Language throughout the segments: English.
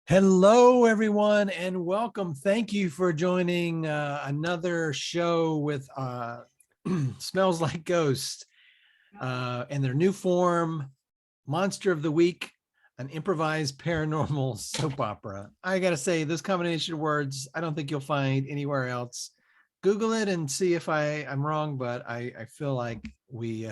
Hello, everyone, and welcome. Thank you for joining another show with Smells Like Ghost and their new form, Monster of the Week, an improvised paranormal soap opera. I got to say, this combination of words, I don't think you'll find anywhere else. Google it and see if I'm wrong, but I feel like we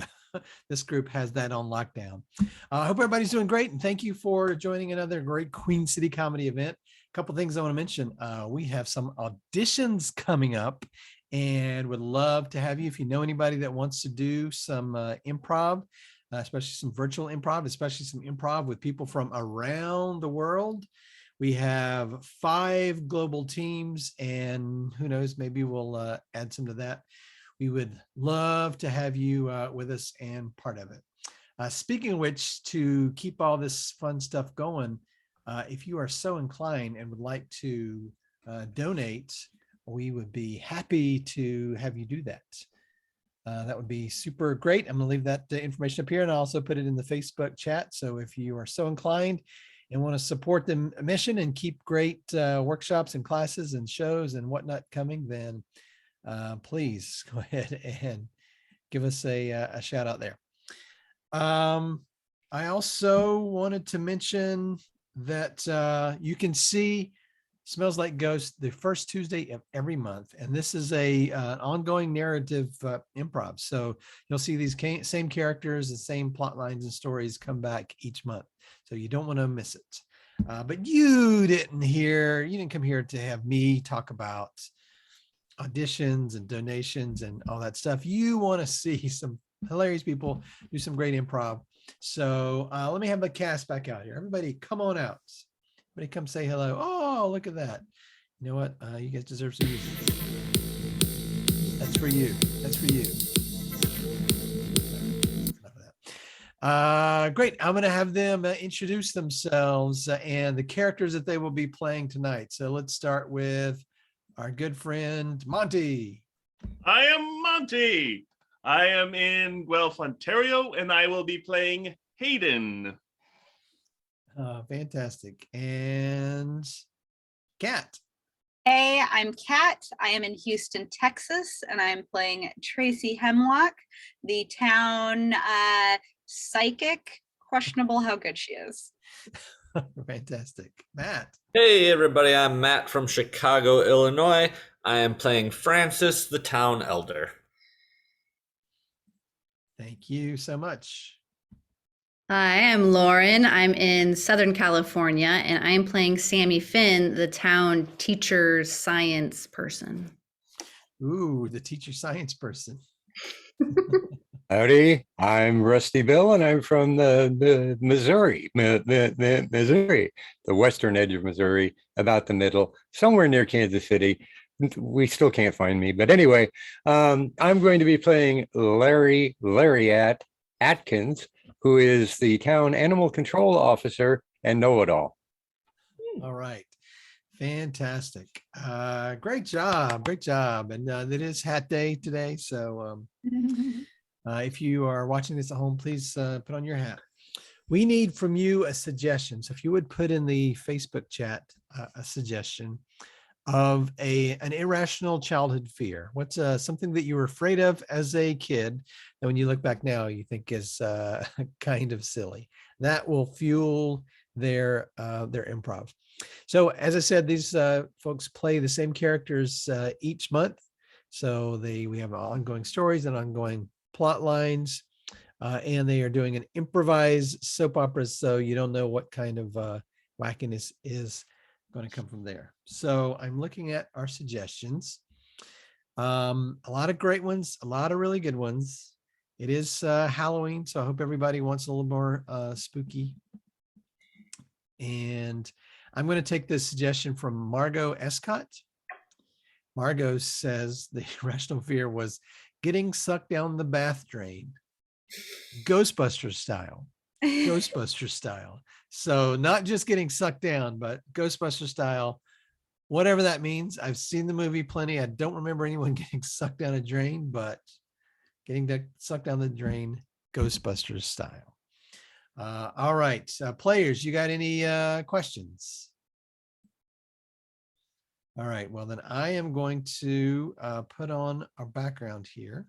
this group has that on lockdown. I hope everybody's doing great, and thank you for joining another great Queen City comedy event. A couple things I want to mention. We have some auditions coming up, and would love to have you if you know anybody that wants to do some improv, especially some virtual improv, especially some improv with people from around the world. We have 5 global teams, and who knows, maybe we'll add some to that. We would love to have you with us and part of it. Speaking of which, to keep all this fun stuff going, if you are so inclined and would like to donate, we would be happy to have you do that. That would be super great. I'm going to leave that information up here, and I'll also put it in the Facebook chat. So if you are so inclined and want to support the mission and keep great workshops and classes and shows and whatnot coming, then please go ahead and give us a shout out there. I also wanted to mention that you can see Smells Like Ghost the first Tuesday of every month, and this is an ongoing narrative improv. So you'll see these same characters, the same plot lines and stories come back each month. So you don't want to miss it. But you didn't come here to have me talk about auditions and donations and all that stuff. You want to see some hilarious people do some great improv. So let me have the cast back out here. Everybody come on out. Everybody come say hello. Oh, look at that. You know what? You guys deserve some music. That's for you. That's for you. Great. I'm going to have them introduce themselves and the characters that they will be playing tonight. So let's start with our good friend, Monty. I am Monty. I am in Guelph, Ontario, and I will be playing Hayden. Fantastic. And Kat. Hey, I'm Kat. I am in Houston, Texas, and I'm playing Tracy Hemlock, the town psychic. Questionable how good she is. Fantastic. Matt. Hey everybody, I'm Matt from Chicago, Illinois. I am playing Francis, the town elder. Thank you so much. Hi, I'm Lauren. I'm in Southern California, and I'm playing Sammy Finn, the town teacher science person. Ooh, the teacher science person. Howdy, I'm Rusty Bill, and I'm from the Missouri, Missouri, the western edge of Missouri, about the middle, somewhere near Kansas City. We still can't find me, but anyway, I'm going to be playing Larry Atkins, who is the town animal control officer and know-it-all. All right. Fantastic. Great job. Great job. And it is hat day today. So if you are watching this at home, please put on your hat. We need from you a suggestion. So if you would put in the Facebook chat a suggestion of an irrational childhood fear. What's something that you were afraid of as a kid that when you look back now you think is kind of silly? That will fuel their improv. So as I said, these folks play the same characters each month. So we have ongoing stories and ongoing plot lines, and they are doing an improvised soap opera. So you don't know what kind of wackiness is going to come from there. So I'm looking at our suggestions. A lot of great ones, a lot of really good ones. It is Halloween, so I hope everybody wants a little more spooky. And I'm going to take this suggestion from Margot Escott. Margot says the irrational fear was getting sucked down the bath drain, Ghostbusters style. Ghostbuster style. So not just getting sucked down, but Ghostbuster style, whatever that means. I've seen the movie plenty. I don't remember anyone getting sucked down a drain, but getting sucked down the drain, Ghostbusters style. All right, players, you got any questions? All right. Well, then I am going to put on our background here.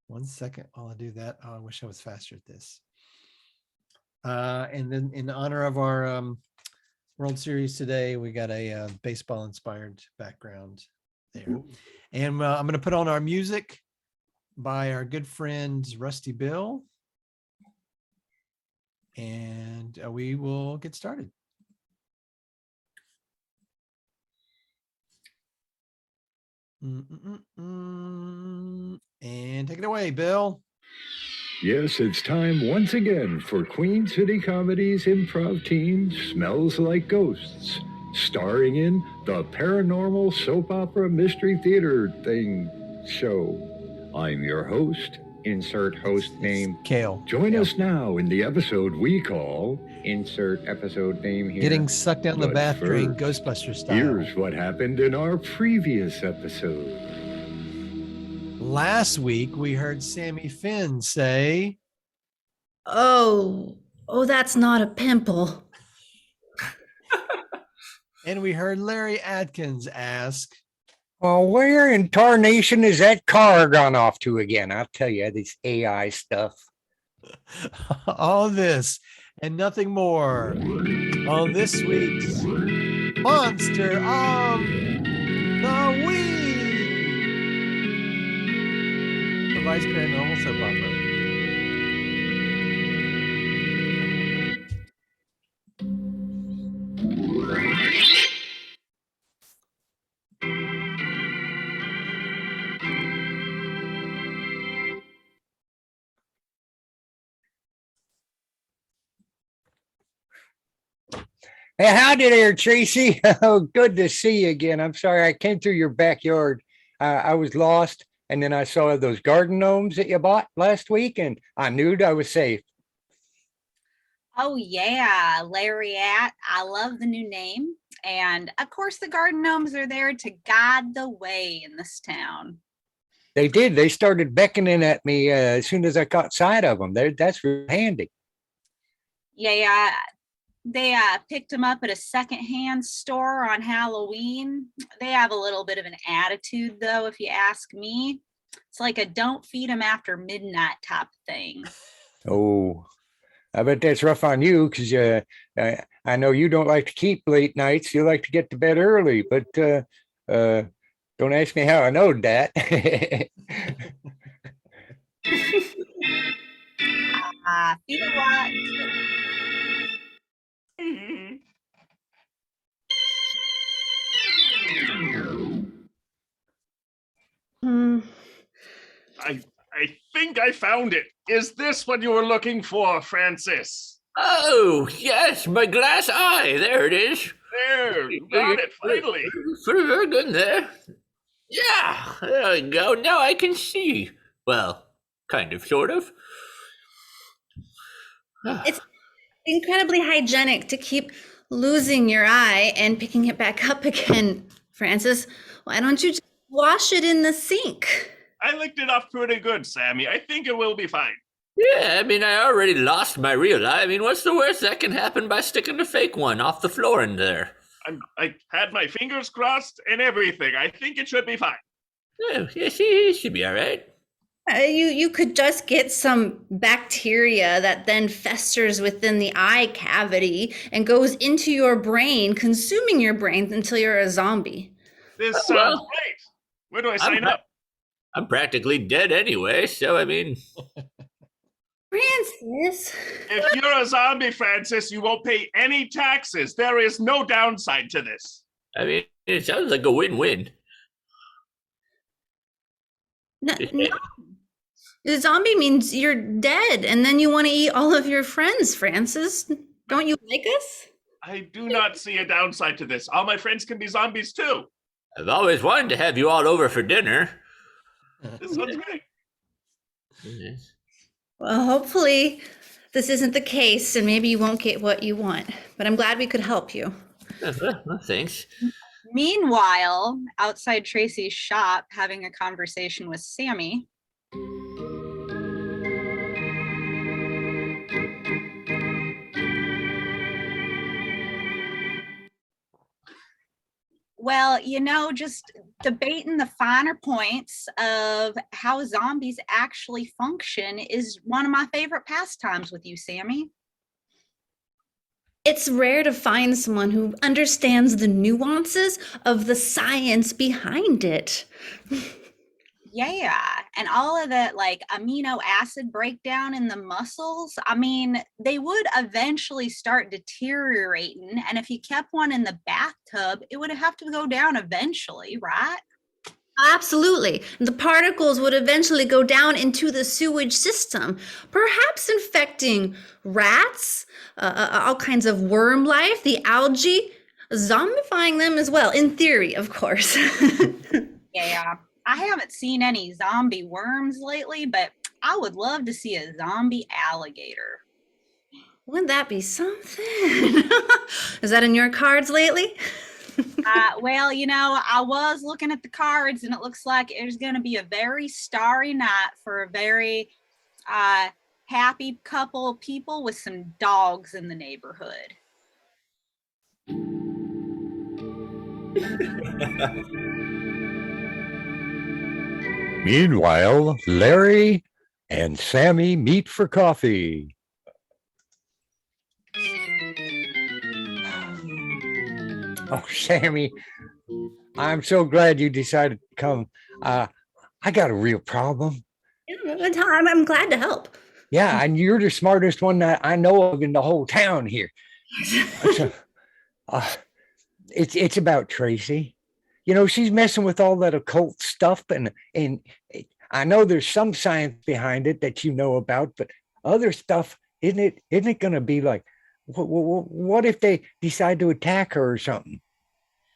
1 second while I do that. Oh, I wish I was faster at this. And then in honor of our World Series today, we got a baseball inspired background there. And I'm going to put on our music by our good friend Rusty Bill. And we will get started. And take it away, Bill. Yes, it's time once again for Queen City Comedy's improv team Smells Like Ghosts, starring in the Paranormal Soap Opera Mystery Theater thing show. I'm your host, insert host name. Kale. Join Kale. us now in the episode we call, insert episode name here. Getting sucked down the But bath drain, first, Ghostbuster style. Here's what happened in our previous episode. Last week, we heard Sammy Finn say, Oh, that's not a pimple. and we heard Larry Adkins ask, Well, where in tarnation is that car gone off to again? I'll tell you, this AI stuff. all this and nothing more on this week's Monster of the Week. Improvised Paranormal Soap Opera. Hey, howdy there, Tracy. Oh, good to see you again. I'm sorry I came through your backyard. I was lost, and then I saw those garden gnomes that you bought last week, and I knew I was safe. Oh yeah, Lariat. I love the new name. And of course the garden gnomes are there to guide the way in this town. They did. They started beckoning at me as soon as I caught sight of them. That's really handy. Yeah, they picked them up at a secondhand store on Halloween. They have a little bit of an attitude though, if you ask me. It's like a don't feed them after midnight type thing. Oh, I bet that's rough on you because I know you don't like to keep late nights. You like to get to bed early, but don't ask me how I know that. I feel like Hmm. I think I found it. Is this what you were looking for, Francis? Oh, yes, my glass eye. There it is. There, you got it, finally. Very good there. Yeah, there we go. Now I can see. Well, kind of, sort of. It's incredibly hygienic to keep losing your eye and picking it back up again, Francis. Why don't you just wash it in the sink? I licked it off pretty good, Sammy. I think it will be fine. Yeah, I mean, I already lost my real eye. I mean, what's the worst that can happen by sticking a fake one off the floor in there? I had my fingers crossed and everything. I think it should be fine. Yeah, it should be all right. You could just get some bacteria that then festers within the eye cavity and goes into your brain, consuming your brain until you're a zombie. This sounds well, great. Where do I sign up? I'm practically dead anyway, so I mean... Francis. If you're a zombie, Francis, you won't pay any taxes. There is no downside to this. I mean, it sounds like a win-win. No. The zombie means you're dead, and then you want to eat all of your friends, Francis. Don't you like us? I do not see a downside to this. All my friends can be zombies too. I've always wanted to have you all over for dinner. This sounds great. Yes. Well, hopefully this isn't the case, and maybe you won't get what you want. But I'm glad we could help you. Well, thanks. Meanwhile, outside Tracy's shop, having a conversation with Sammy. Well, just debating the finer points of how zombies actually function is one of my favorite pastimes with you, Sammy. It's rare to find someone who understands the nuances of the science behind it. Yeah, and all of that like amino acid breakdown in the muscles, I mean, they would eventually start deteriorating, and if you kept one in the bathtub, it would have to go down eventually, right? Absolutely. The particles would eventually go down into the sewage system, perhaps infecting rats, all kinds of worm life, the algae, zombifying them as well, in theory, of course. Yeah, I haven't seen any zombie worms lately, but I would love to see a zombie alligator. Wouldn't that be something? Is that in your cards lately? Well, I was looking at the cards and it looks like it's going to be a very starry night for a very happy couple of people with some dogs in the neighborhood. Meanwhile, Larry and Sammy meet for coffee. Oh, Sammy, I'm so glad you decided to come. I got a real problem. I'm glad to help. Yeah, and you're the smartest one that I know of in the whole town here. So, it's about Tracy. She's messing with all that occult stuff, and I know there's some science behind it that you know about, but other stuff, isn't it going to be like, what if they decide to attack her or something?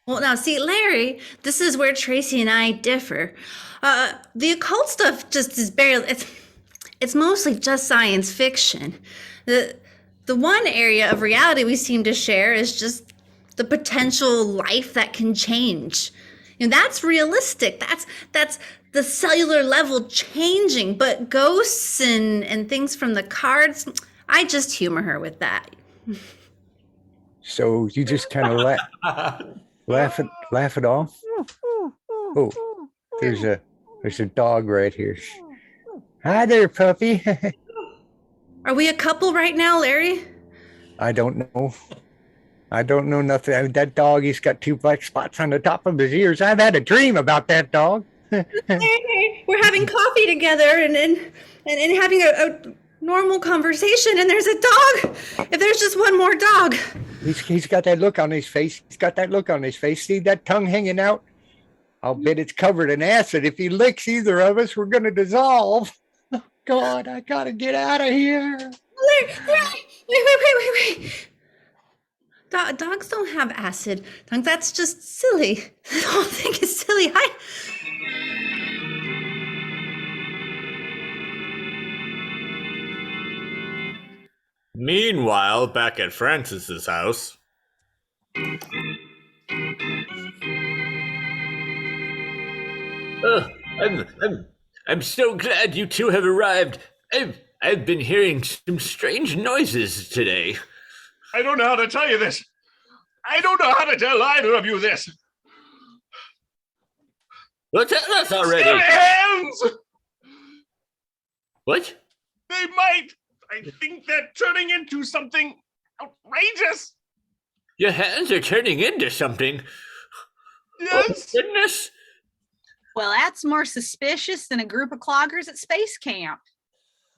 Well, now, see, Larry, this is where Tracy and I differ. The occult stuff just is barely, it's mostly just science fiction. The one area of reality we seem to share is just the potential life that can change. That's realistic. That's the cellular level changing, but ghosts and things from the cards, I just humor her with that. So you just kind of laugh it off. Oh, there's a dog right here. Hi there, puppy. Are we a couple right now, Larry? I don't know. I don't know nothing. I mean, that dog, he's got 2 black spots on the top of his ears. I've had a dream about that dog. Hey, we're having coffee together and having a normal conversation, and there's a dog. If there's just one more dog. He's got that look on his face. He's got that look on his face. See that tongue hanging out? I'll bet it's covered in acid. If he licks either of us, we're going to dissolve. Oh, God, I got to get out of here. Wait. Dogs don't have acid. That's just silly. The whole thing is silly. Meanwhile, back at Francis's house. I'm so glad you two have arrived. I've been hearing some strange noises today. I don't know how to tell you this. I don't know how to tell either of you this. Well, tell us already. Their hands! What? They might. I think they're turning into something outrageous. Your hands are turning into something. Yes. Oh, goodness. Well, that's more suspicious than a group of cloggers at space camp.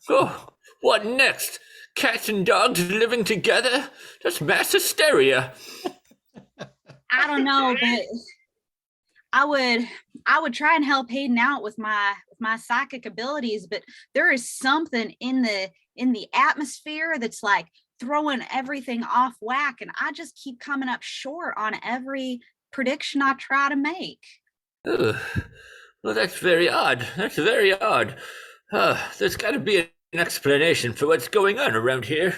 Oh, what next? Cats and dogs living together? That's mass hysteria. I don't know, but I would try and help Hayden out with my psychic abilities, but there is something in the atmosphere that's like throwing everything off whack, and I just keep coming up short on every prediction I try to make. Ugh. Well, that's very odd. There's got to be an explanation for what's going on around here.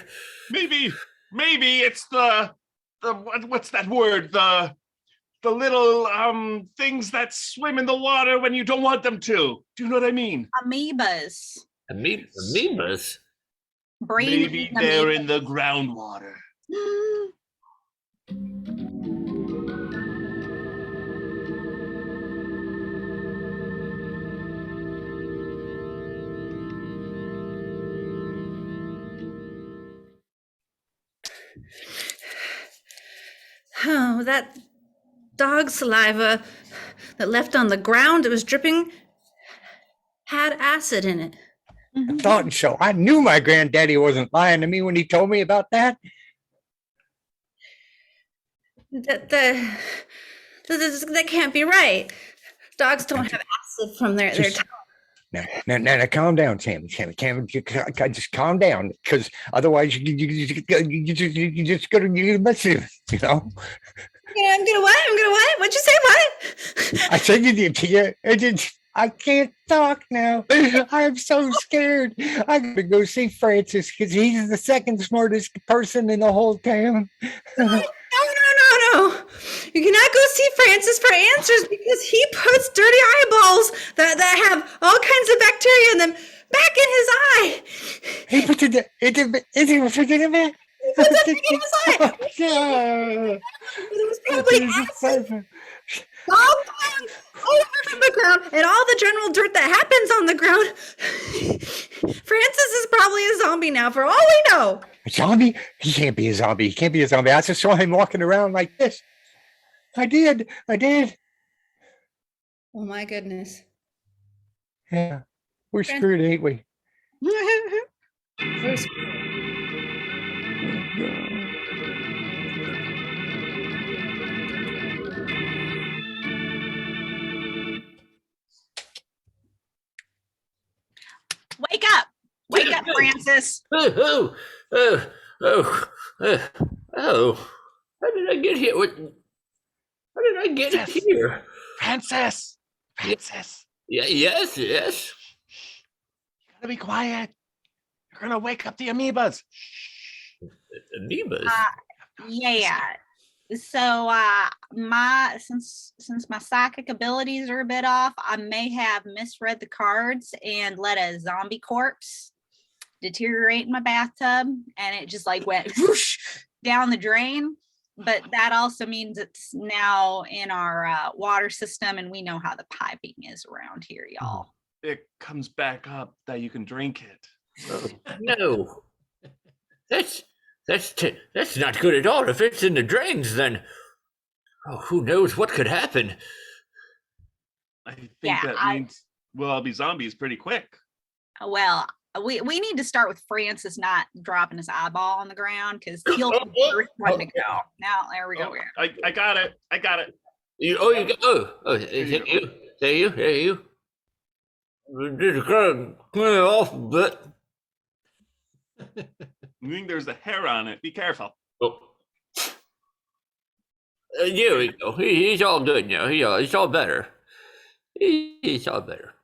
Maybe it's the what's that word? The little things that swim in the water when you don't want them to. Do you know what I mean? Amoebas. Amoebas? Maybe they're in the groundwater. Oh, that dog saliva that left on the ground, it was dripping, had acid in it. I thought so. I knew my granddaddy wasn't lying to me when he told me about that. That can't be right. Dogs don't have acid from their Just- tongue. Now, calm down, Tammy. Just calm down, because otherwise you just gonna mess it, you know. Yeah, I'm gonna what? What'd you say? What? I said I can't talk now. I'm so scared. I gotta go see Francis because he's the second smartest person in the whole town. No. You cannot go see Francis for answers because he puts dirty eyeballs that have all kinds of bacteria in them back in his eye. He puts it in it. He puts it in his eye. It was probably acid. Dog dung all over the ground and all the general dirt that happens on the ground. Francis is probably a zombie now, for all we know. A zombie? He can't be a zombie. I just saw him walking around like this. I did. Oh my goodness. Yeah. We're screwed, ain't we? Wake up, Francis. Oh. How did I get here? How did I get here? Francis. Yeah, yes. You gotta be quiet. You're gonna wake up the amoebas. Amoebas. Yeah. So since my psychic abilities are a bit off, I may have misread the cards and let a zombie corpse deteriorate in my bathtub, and it just like went whoosh down the drain. But that also means it's now in our water system, and we know how the piping is around here, y'all. It comes back up that you can drink it. No. That's not good at all. If it's in the drains, then who knows what could happen? I think that means we'll be zombies pretty quick. Well, we need to start with Francis not dropping his eyeball on the ground because he'll be the first one to go. Now there we go. I got it. Is it you? There you. Just clean it off a bit. I think there's a hair on it. Be careful. Oh. There we go. He's all good now. He's all better. He's all better.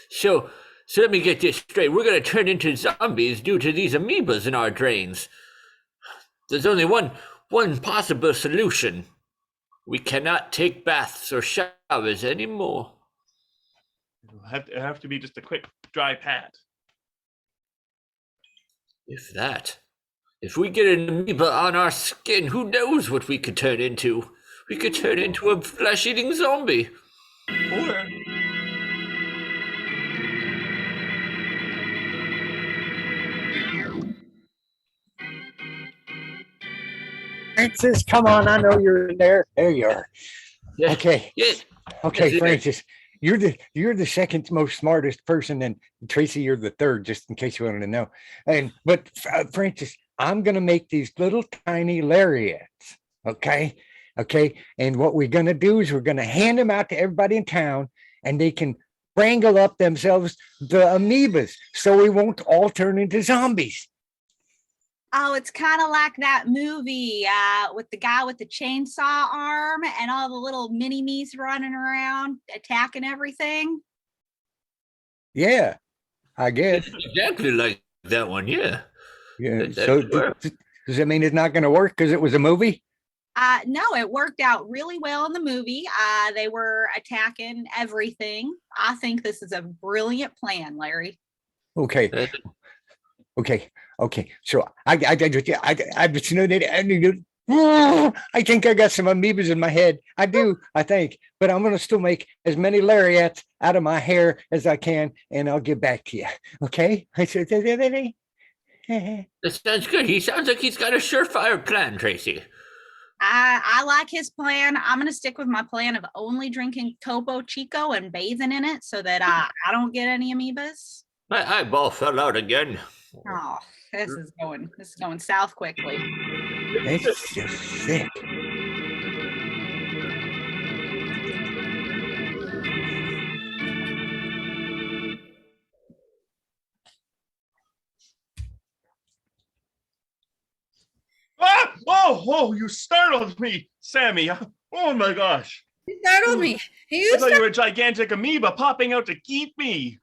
So let me get this straight. We're going to turn into zombies due to these amoebas in our drains. There's only one possible solution. We cannot take baths or showers anymore. It'll have to be just a quick dry pad. If we get an amoeba on our skin, who knows what we could turn into? We could turn into a flesh-eating zombie. Or Francis, come on. I know you're in there. There you are. Yeah. Okay. Yeah. Okay, Yes, Francis. You're the second most smartest person, and Tracy, you're the third, just in case you wanted to know. But Francis, I'm gonna make these little tiny lariats. Okay. And what we're gonna do is we're gonna hand them out to everybody in town, and they can wrangle up themselves the amoebas, so we won't all turn into zombies. Oh, it's kind of like that movie with the guy with the chainsaw arm and all the little mini-me's running around attacking everything. Yeah, I guess. Exactly like that one, yeah. Yeah. That So would work. does that mean it's not going to work because it was a movie? No, it worked out really well in the movie. They were attacking everything. I think this is a brilliant plan, Larry. Okay. So I think I got some amoebas in my head. I think, but I'm gonna still make as many lariats out of my hair as I can, and I'll get back to you. Okay? That sounds good. He sounds like he's got a surefire plan, Tracy. I like his plan. I'm gonna stick with my plan of only drinking Topo Chico and bathing in it so that I don't get any amoebas. My eyeball fell out again. Oh, this is going south quickly. It's just sick. Ah! Oh, you startled me, Sammy. Oh my gosh. You startled me. You I thought you were a gigantic amoeba popping out to eat me.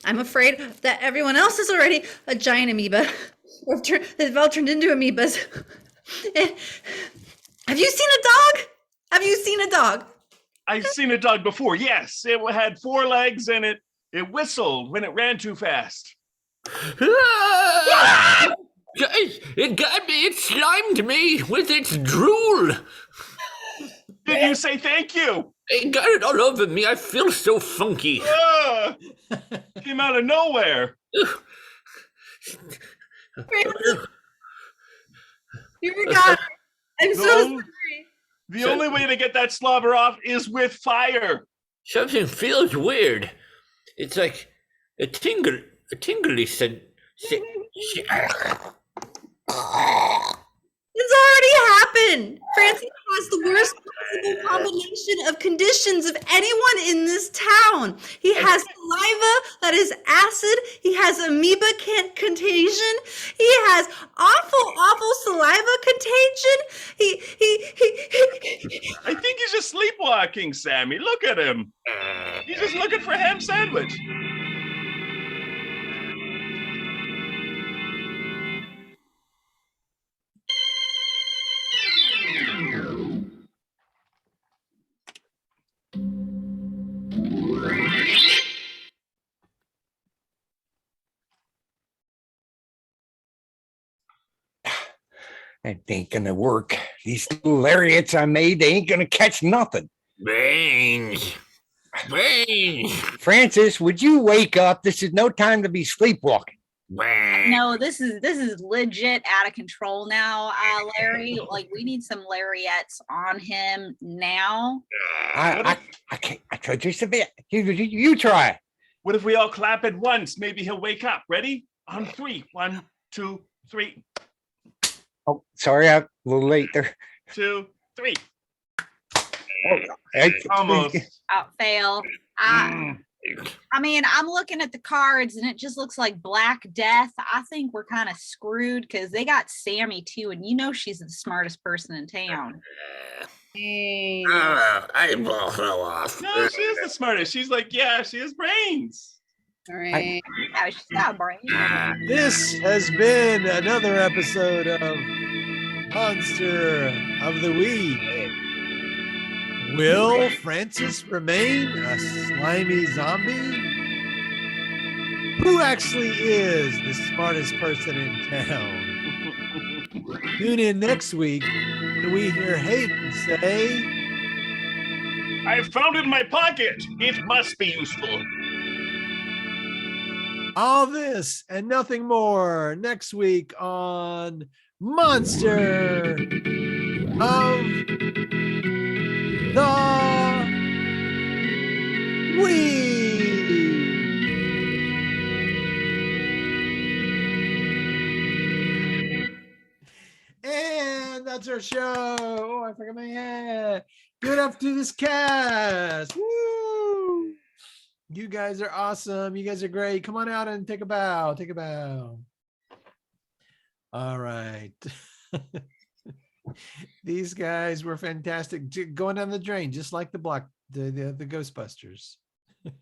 I'm afraid that everyone else is already a giant amoeba. They've all turned into amoebas. Have you seen a dog? Have you seen a dog? I've seen a dog before. Yes, it had 4 legs and it whistled when it ran too fast. Ah! Guys, it got me. It slimed me with its drool. Did you say thank you? It got it all over me. I feel so funky. Ah! Came out of nowhere. You forgot. I'm so sorry. The only way to get that slobber off is with fire. Something feels weird. It's like a tingly scent. It's already happened. Francis has the worst possible combination of conditions of anyone in this town. He has saliva that is acid. He has amoeba contagion. He has awful saliva contagion. I think he's just sleepwalking, Sammy. Look at him. He's just looking for a ham sandwich. It ain't gonna work. These little lariats I made, they ain't gonna catch nothing. Brains. Francis, would you wake up? This is no time to be sleepwalking. No, this is legit out of control now, Larry. Like, we need some lariats on him now. I can't. I tried just a bit. You try. What if we all clap at once? Maybe he'll wake up. Ready? On 3. 1, 2, 3. Oh, sorry, I'm a little late there. 2, 3. Almost. Fail. I mean, I'm looking at the cards and it just looks like Black Death. I think we're kind of screwed because they got Sammy too, and you know she's the smartest person in town. Eyeball fell off. No, she is the smartest. She's like, yeah, she has brains. All right. Yeah, she's got brains. This has been another episode of Monster of the Week. Will Francis remain a slimy zombie? Who actually is the smartest person in town? Tune in next week when we hear Hayden say, I found it in my pocket. It must be useful. all this and nothing more next week on Monster of the Week. And that's our show. Oh, I forgot my hat. Give it up to this cast. Woo! You guys are awesome. You guys are great. Come on out and take a bow. Take a bow. All right. These guys were fantastic. Going down the drain, just like the Ghostbusters. All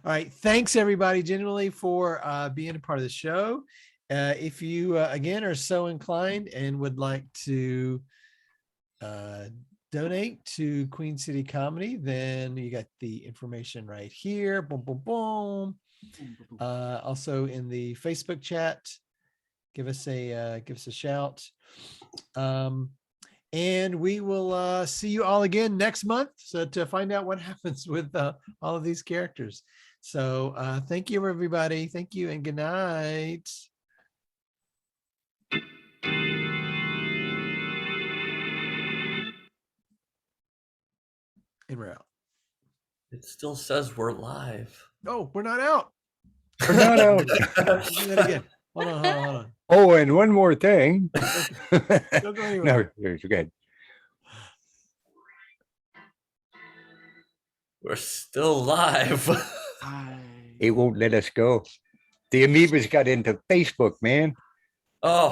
right. Thanks everybody generally for being a part of the show. If you again are so inclined and would like to donate to Queen City Comedy, then you got the information right here. Boom, boom, boom. Also in the Facebook chat, give us a shout. And we will see you all again next month. So to find out what happens with all of these characters. So thank you, everybody. Thank you and good night. And we're out. It still says we're live. Oh, we're not out. We're not out. Let's do that again. Hold on, hold on, hold on. Oh, and one more thing. Don't go anywhere. No, you're good. We're still live. It won't let us go. The amoebas got into Facebook, man. Oh.